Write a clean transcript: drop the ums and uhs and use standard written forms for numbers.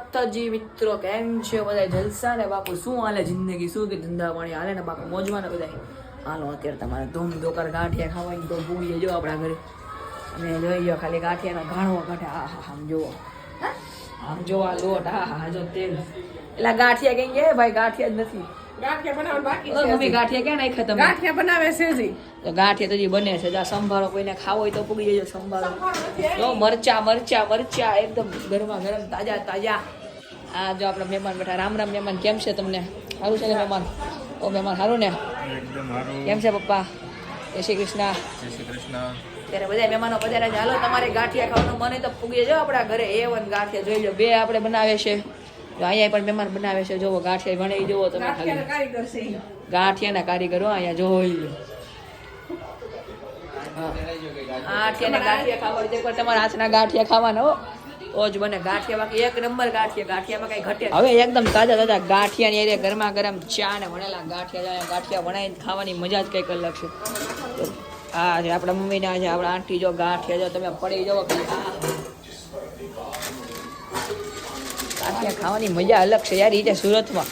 માતાજી મિત્રો, કેમ છે બધા? જલસા ને બાપુ? શું હાલે જિંદગી? શું કે ધંધા પાણી હાલે ને બાપુ? મોજમાં ને બધા? હાલો અત્યારે તમારે ધૂમ ધોકાર ગાંઠિયા ખાવાની તો ભૂલી જો આપણા ઘરે. અને જોઈ લો ખાલી ગાંઠિયાનો ઘાણો કાઢે. હા હા આમ જુઓ, આમ જો આ લોટ. હા હા જો તેલ. એટલે ગાંઠિયા કઈ ગયા ભાઈ? ગાંઠિયા જ નથી. ગાંઠિયા બનાવવાનું બાકી છે. મમ્મી ગાંઠિયા ક્યાં નાખ્યા તમે? ગાંઠિયા બનાવે છે જી. તો ગાંઠિયા તો હજી બને છે. જા સંભારો કોઈને ખાવો હોય તો પૂગી જજો સંભારો. જો મરચા મરચા મરચા એકદમ ગરમા ગરમ તાજા તાજા. આ જો આપણા મહેમાન બેઠા. રામ રામ મહેમાન, કેમ છે તમને? સારું છે ને મહેમાન? ઓ મહેમાન સારું ને? એકદમ સારું. કેમ છે પપ્પા? જય શ્રી કૃષ્ણ. જય શ્રી કૃષ્ણ. ત્યારે બધા મહેમાનો પધાર્યા છે. હાલો તમારે ગાંઠિયા ખાવાનું મને તો પૂગી જજો આપણા ઘરે. A1 ગાંઠિયા જોઈ લો, બે આપણે બનાવે છે. જો અહીંયા પણ મહેમાન બનાવે છે. જોવો ગાંઠિયા ભણાઈ જુઓ તમે ખાલી. ગાંઠિયાના કારીગર છે ઈ. ગાંઠિયાના કારીગરો અહીંયા જોઈ લો. ગાંઠિયા ખાવા એકવાર તમારા હાથના ગાંઠિયા ખાવાના હો, તો જ બને ગાંઠિયા. બાકી એક નંબર ગાંઠિયા. ગાંઠિયામાં કઈ ઘટે. હવે એકદમ તાજા તાજા ગાંઠિયા ની એરિયા ગરમા ગરમ ચા ને વણેલા ગાંઠિયા. ગાંઠિયા વણાઈને ખાવાની મજા જ કંઈક અલગ છે. હા છે આપણા મમ્મીના છે, આપણા આંટી જો ગાંઠિયા જો તમે પડી જાઓ. ગાંઠિયા ખાવાની મજા અલગ છે યાર. એ છે સુરતમાં.